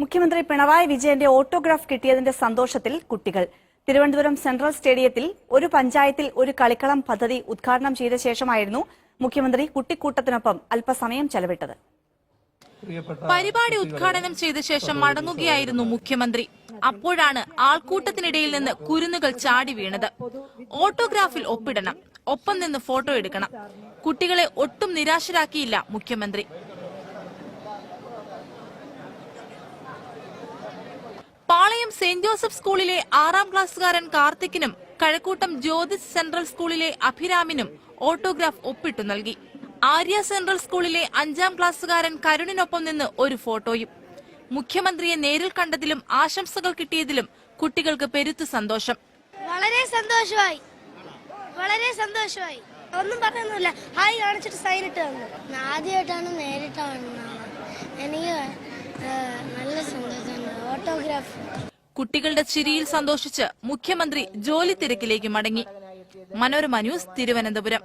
മുഖ്യമന്ത്രി പിണറായി വിജയന്റെ ഓട്ടോഗ്രാഫ് കിട്ടിയതിന്റെ സന്തോഷത്തിൽ കുട്ടികൾ. തിരുവനന്തപുരം സെൻട്രൽ സ്റ്റേഡിയത്തിൽ ഒരു പഞ്ചായത്തിൽ ഒരു കളിക്കളം പദ്ധതി ഉദ്ഘാടനം ചെയ്ത ശേഷമായിരുന്നു മുഖ്യമന്ത്രി കുട്ടിക്കൂട്ടത്തിനൊപ്പം അല്പസമയം ചെലവിട്ടത്. പരിപാടി ഉദ്ഘാടനം ചെയ്ത ശേഷം മടങ്ങുകയായിരുന്നു മുഖ്യമന്ത്രി. അപ്പോഴാണ് ആൾക്കൂട്ടത്തിനിടയിൽ നിന്ന് കുരുന്നുകൾ ചാടി വീണത്. ഓട്ടോഗ്രാഫിൽ ഒപ്പിടണം, ഒപ്പം നിന്ന് ഫോട്ടോ എടുക്കണം. കുട്ടികളെ ഒട്ടും നിരാശരാക്കിയില്ല മുഖ്യമന്ത്രി. പാളയം സെന്റ് ജോസഫ് സ്കൂളിലെ 6ാം ക്ലാസ്സുകാരൻ കാർത്തിക്കിനും കഴക്കൂട്ടം ജ്യോതിസ് സെൻട്രൽ സ്കൂളിലെ അഭിരാമിനും ഓട്ടോഗ്രാഫ് ഒപ്പിട്ടു നൽകി. ആര്യ സെൻട്രൽ സ്കൂളിലെ 5ാം ക്ലാസ്സുകാരൻ കരുണിനൊപ്പം നിന്ന് ഒരു ഫോട്ടോയും. മുഖ്യമന്ത്രിയെ നേരിൽ കണ്ടതിലും ആശംസകൾ കിട്ടിയതിലും കുട്ടികൾക്ക് പെരുത്തു സന്തോഷം. വളരെ സന്തോഷമായി. ഒന്നും പറയുന്നില്ല, ഹായ് കാണിച്ചിട്ട് സൈൻ ഇട്ട് തന്നു. ആദ്യമായിട്ടാണ് നേരിട്ടാണ്, എനിക്ക് നല്ല സന്തോഷമാണ്. ഓട്ടോഗ്രാഫ്. കുട്ടികളുടെ ചിരിയിൽ സന്തോഷിച്ച് മുഖ്യമന്ത്രി ജോലി തിരക്കിലേക്ക് മടങ്ങി. മനോരമ ന്യൂസ്, തിരുവനന്തപുരം.